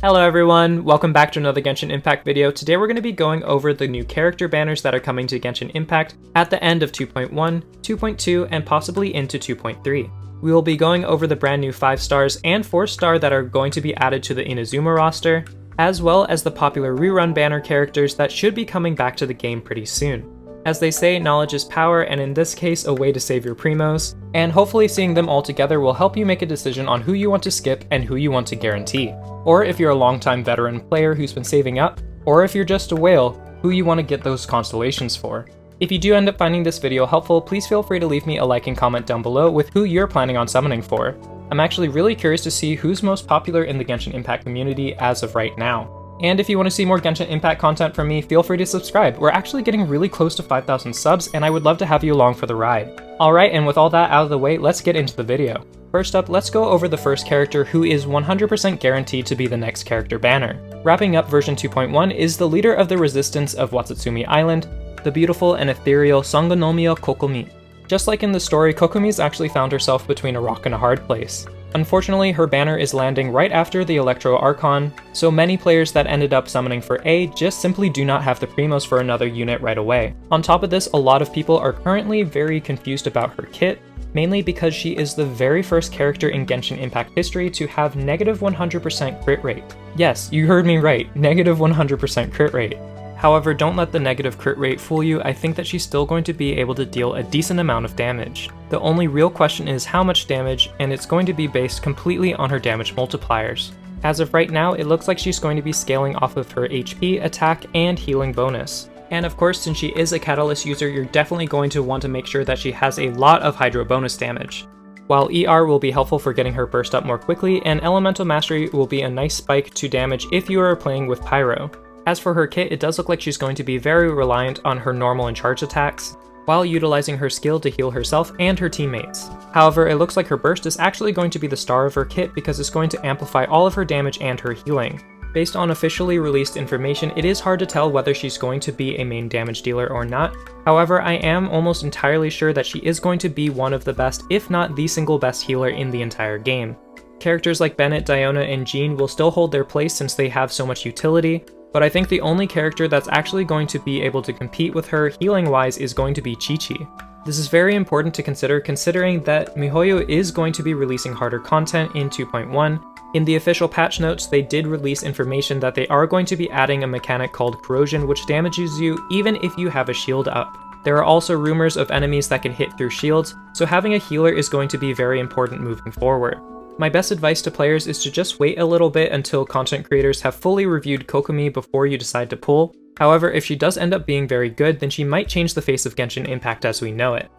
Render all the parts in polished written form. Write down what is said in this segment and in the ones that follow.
Hello everyone, welcome back to another Genshin Impact video. Today we're going to be going over the new character banners that are coming to Genshin Impact at the end of 2.1, 2.2, and possibly into 2.3. We will be going over the brand new 5 stars and 4 star that are going to be added to the Inazuma roster, as well as the popular Rerun banner characters that should be coming back to the game pretty soon. As they say, knowledge is power, and in this case, a way to save your primos, and hopefully seeing them all together will help you make a decision on who you want to skip and who you want to guarantee. Or if you're a longtime veteran player who's been saving up, or if you're just a whale, who you want to get those constellations for. If you do end up finding this video helpful, please feel free to leave me a like and comment down below with who you're planning on summoning for. I'm actually really curious to see who's most popular in the Genshin Impact community as of right now. And if you want to see more Genshin Impact content from me, feel free to subscribe. We're actually getting really close to 5,000 subs, and I would love to have you along for the ride. Alright, and with all that out of the way, let's get into the video. First up, let's go over the first character who is 100% guaranteed to be the next character banner. Wrapping up version 2.1 is the leader of the resistance of Watatsumi Island, the beautiful and ethereal Sangonomiya Kokomi. Just like in the story, Kokomi's actually found herself between a rock and a hard place. Unfortunately, her banner is landing right after the Electro Archon, so many players that ended up summoning for A just simply do not have the primos for another unit right away. On top of this, a lot of people are currently very confused about her kit, mainly because she is the very first character in Genshin Impact history to have negative 100% crit rate. Yes, you heard me right, negative 100% crit rate. However, don't let the negative crit rate fool you. I think that she's still going to be able to deal a decent amount of damage. The only real question is how much damage, and it's going to be based completely on her damage multipliers. As of right now, it looks like she's going to be scaling off of her HP, attack, and healing bonus. And of course, since she is a Catalyst user, you're definitely going to want to make sure that she has a lot of Hydro bonus damage. While ER will be helpful for getting her burst up more quickly, and Elemental Mastery will be a nice spike to damage if you are playing with Pyro. As for her kit, it does look like she's going to be very reliant on her normal and charge attacks, while utilizing her skill to heal herself and her teammates. However, it looks like her burst is actually going to be the star of her kit because it's going to amplify all of her damage and her healing. Based on officially released information, it is hard to tell whether she's going to be a main damage dealer or not. However, I am almost entirely sure that she is going to be one of the best, if not the single best healer in the entire game. Characters like Bennett, Diona, and Jean will still hold their place since they have so much utility, but I think the only character that's actually going to be able to compete with her healing-wise is going to be Chi-Chi. This is very important to consider considering that MiHoYo is going to be releasing harder content in 2.1. In the official patch notes, they did release information that they are going to be adding a mechanic called Corrosion, which damages you even if you have a shield up. There are also rumors of enemies that can hit through shields, so having a healer is going to be very important moving forward. My best advice to players is to just wait a little bit until content creators have fully reviewed Kokomi before you decide to pull. However, if she does end up being very good, then she might change the face of Genshin Impact as we know it.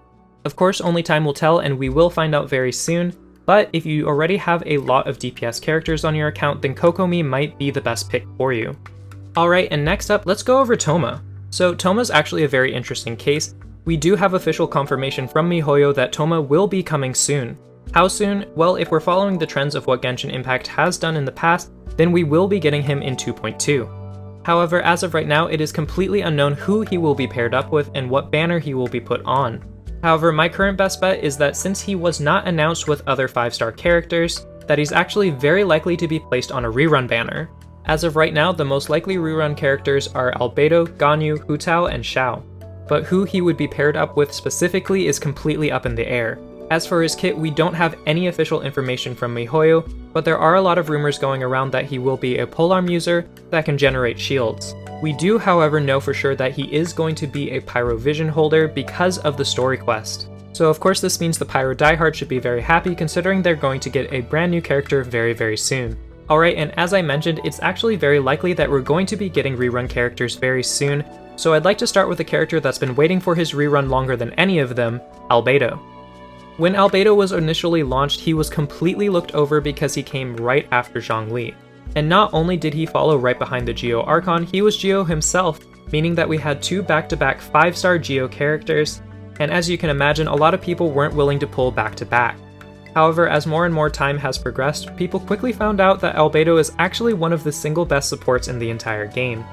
Of course, only time will tell and we will find out very soon, but if you already have a lot of DPS characters on your account, then Kokomi might be the best pick for you. Alright, and next up, let's go over Tohma. So Tohma's actually a very interesting case. We do have official confirmation from MiHoYo that Tohma will be coming soon. How soon? Well, if we're following the trends of what Genshin Impact has done in the past, then we will be getting him in 2.2. However, as of right now, it is completely unknown who he will be paired up with and what banner he will be put on. However, my current best bet is that since he was not announced with other 5-star characters, that he's actually very likely to be placed on a Rerun banner. As of right now, the most likely Rerun characters are Albedo, Ganyu, Tao, and Xiao. But who he would be paired up with specifically is completely up in the air. As for his kit, we don't have any official information from MiHoYo, but there are a lot of rumors going around that he will be a polearm user that can generate shields. We do, however, know for sure that he is going to be a Pyro Vision holder because of the story quest. So of course this means the Pyro diehard should be very happy considering they're going to get a brand new character very soon. Alright, and as I mentioned, it's actually very likely that we're going to be getting rerun characters very soon, so I'd like to start with a character that's been waiting for his rerun longer than any of them, Albedo. When Albedo was initially launched, he was completely looked over because he came right after Zhongli. And not only did he follow right behind the Geo Archon, he was Geo himself, meaning that we had 2 back-to-back 5-star Geo characters, and as you can imagine, a lot of people weren't willing to pull back-to-back. However, as more and more time has progressed, people quickly found out that Albedo is actually one of the single best supports in the entire game.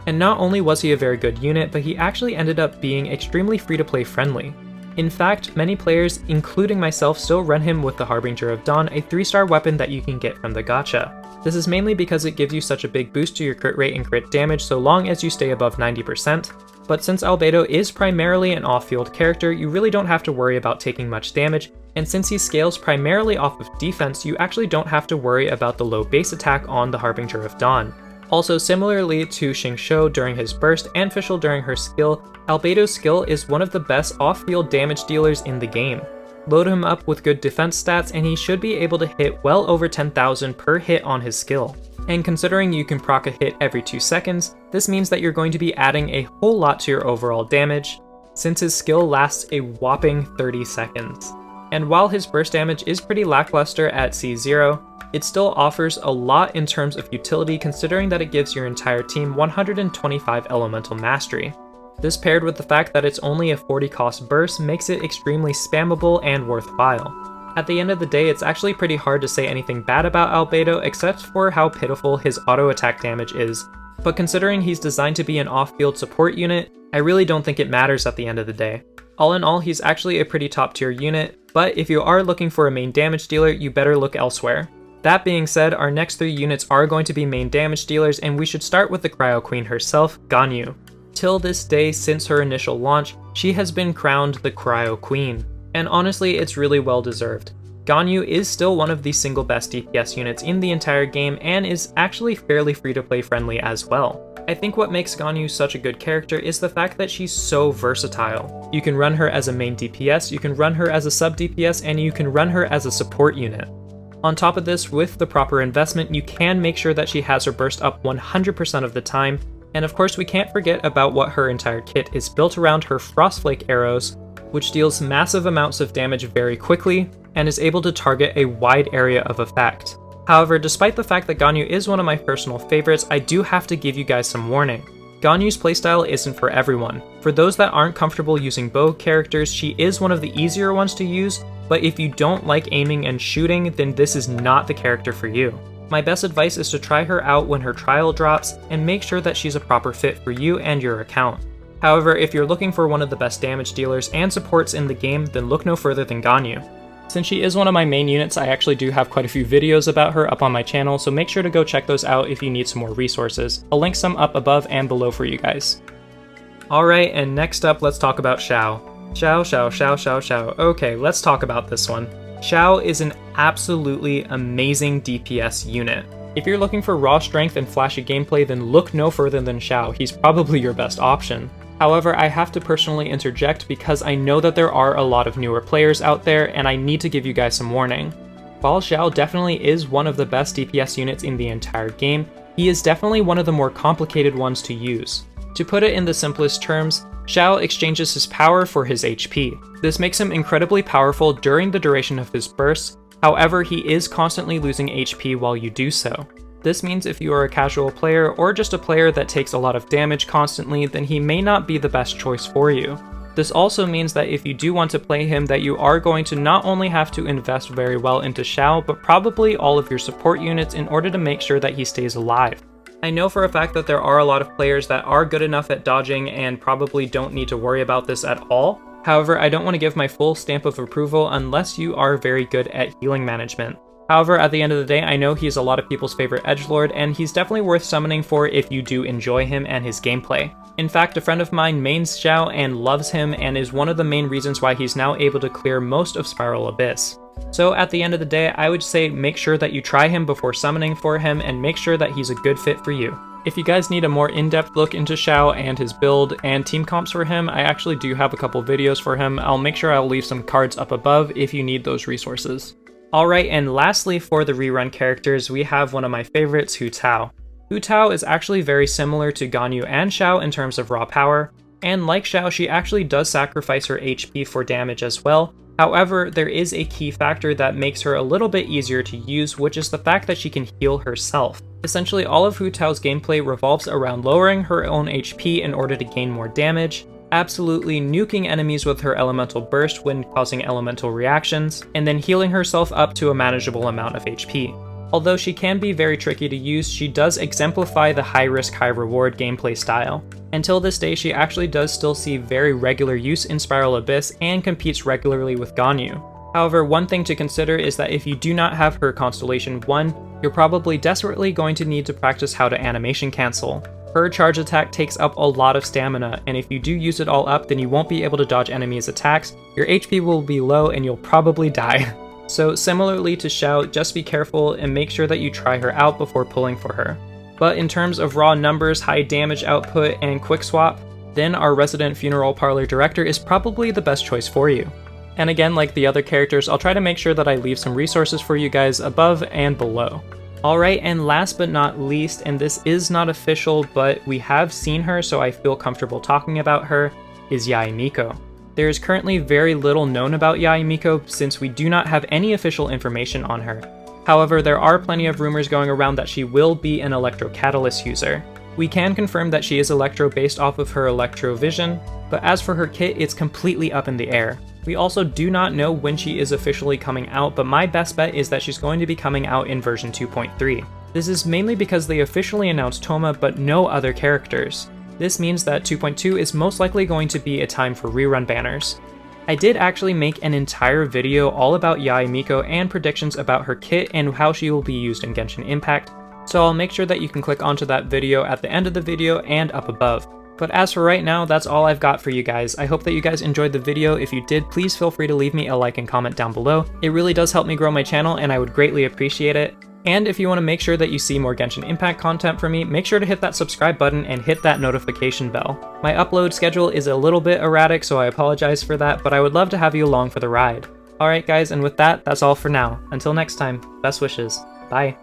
And not only was he a very good unit, but he actually ended up being extremely free-to-play friendly. In fact, many players, including myself, still run him with the Harbinger of Dawn, a 3-star weapon that you can get from the gacha. This is mainly because it gives you such a big boost to your crit rate and crit damage so long as you stay above 90%, but since Albedo is primarily an off-field character, you really don't have to worry about taking much damage, and since he scales primarily off of defense, you actually don't have to worry about the low base attack on the Harbinger of Dawn. Also, similarly to Xingqiu during his burst and Fischl during her skill, Albedo's skill is one of the best off-field damage dealers in the game. Load him up with good defense stats and he should be able to hit well over 10,000 per hit on his skill. And considering you can proc a hit every 2 seconds, this means that you're going to be adding a whole lot to your overall damage, since his skill lasts a whopping 30 seconds. And while his burst damage is pretty lackluster at C0, it still offers a lot in terms of utility considering that it gives your entire team 125 elemental mastery. This paired with the fact that it's only a 40 cost burst makes it extremely spammable and worthwhile. At the end of the day, it's actually pretty hard to say anything bad about Albedo except for how pitiful his auto attack damage is, but considering he's designed to be an off-field support unit, I really don't think it matters at the end of the day. All in all, he's actually a pretty top tier unit, but if you are looking for a main damage dealer, you better look elsewhere. That being said, our next 3 units are going to be main damage dealers, and we should start with the Cryo Queen herself, Ganyu. Till this day, since her initial launch, she has been crowned the Cryo Queen, and honestly, it's really well deserved. Ganyu is still one of the single best DPS units in the entire game and is actually fairly free-to-play friendly as well. I think what makes Ganyu such a good character is the fact that she's so versatile. You can run her as a main DPS, you can run her as a sub DPS, and you can run her as a support unit. On top of this, with the proper investment, you can make sure that she has her burst up 100% of the time, and of course we can't forget about what her entire kit is built around her Frostflake arrows, which deals massive amounts of damage very quickly, and is able to target a wide area of effect. However, despite the fact that Ganyu is one of my personal favorites, I do have to give you guys some warning. Ganyu's playstyle isn't for everyone. For those that aren't comfortable using bow characters, she is one of the easier ones to use, but if you don't like aiming and shooting, then this is not the character for you. My best advice is to try her out when her trial drops, and make sure that she's a proper fit for you and your account. However, if you're looking for one of the best damage dealers and supports in the game, then look no further than Ganyu. Since she is one of my main units, I actually do have quite a few videos about her up on my channel, so make sure to go check those out if you need some more resources. I'll link some up above and below for you guys. Alright, and next up, let's talk about Xiao. Xiao. Okay, let's talk about this one. Xiao is an absolutely amazing DPS unit. If you're looking for raw strength and flashy gameplay, then look no further than Xiao. He's probably your best option. However, I have to personally interject because I know that there are a lot of newer players out there and I need to give you guys some warning. While Xiao definitely is one of the best DPS units in the entire game, he is definitely one of the more complicated ones to use. To put it in the simplest terms, Xiao exchanges his power for his HP. This makes him incredibly powerful during the duration of his bursts, however he is constantly losing HP while you do so. This means if you are a casual player or just a player that takes a lot of damage constantly, then he may not be the best choice for you. This also means that if you do want to play him, that you are going to not only have to invest very well into Xiao, but probably all of your support units in order to make sure that he stays alive. I know for a fact that there are a lot of players that are good enough at dodging and probably don't need to worry about this at all. However, I don't want to give my full stamp of approval unless you are very good at healing management. However, at the end of the day, I know he's a lot of people's favorite edgelord, and he's definitely worth summoning for if you do enjoy him and his gameplay. In fact, a friend of mine mains Xiao and loves him and is one of the main reasons why he's now able to clear most of Spiral Abyss. So at the end of the day, I would say make sure that you try him before summoning for him and make sure that he's a good fit for you. If you guys need a more in-depth look into Xiao and his build and team comps for him, I actually do have a couple videos for him. I'll make sure I'll leave some cards up above if you need those resources. Alright, and lastly for the rerun characters, we have one of my favorites, Hu Tao. Hu Tao is actually very similar to Ganyu and Xiao in terms of raw power, and like Xiao, she actually does sacrifice her HP for damage as well. However, there is a key factor that makes her a little bit easier to use, which is the fact that she can heal herself. Essentially, all of Hu Tao's gameplay revolves around lowering her own HP in order to gain more damage, absolutely nuking enemies with her elemental burst when causing elemental reactions, and then healing herself up to a manageable amount of HP. Although she can be very tricky to use, she does exemplify the high risk, high reward gameplay style. Until this day, she actually does still see very regular use in Spiral Abyss and competes regularly with Ganyu. However, one thing to consider is that if you do not have her Constellation 1, you're probably desperately going to need to practice how to animation cancel. Her charge attack takes up a lot of stamina, and if you do use it all up, then you won't be able to dodge enemies' attacks, your HP will be low, and you'll probably die. So similarly to Xiao, just be careful and make sure that you try her out before pulling for her. But in terms of raw numbers, high damage output, and quick swap, then our resident funeral parlor director is probably the best choice for you. And again, like the other characters, I'll try to make sure that I leave some resources for you guys above and below. Alright, and last but not least, and this is not official, but we have seen her so I feel comfortable talking about her, is Yae Miko. There is currently very little known about Yae Miko since we do not have any official information on her. However, there are plenty of rumors going around that she will be an Electro Catalyst user. We can confirm that she is Electro based off of her Electro Vision, but as for her kit, it's completely up in the air. We also do not know when she is officially coming out, but my best bet is that she's going to be coming out in version 2.3. This is mainly because they officially announced Tohma but no other characters. This means that 2.2 is most likely going to be a time for rerun banners. I did actually make an entire video all about Yae Miko and predictions about her kit and how she will be used in Genshin Impact, so I'll make sure that you can click onto that video at the end of the video and up above. But as for right now, that's all I've got for you guys. I hope that you guys enjoyed the video. If you did, please feel free to leave me a like and comment down below. It really does help me grow my channel and I would greatly appreciate it. And if you want to make sure that you see more Genshin Impact content from me, make sure to hit that subscribe button and hit that notification bell. My upload schedule is a little bit erratic, so I apologize for that, but I would love to have you along for the ride. Alright guys, and with that, that's all for now. Until next time, best wishes. Bye.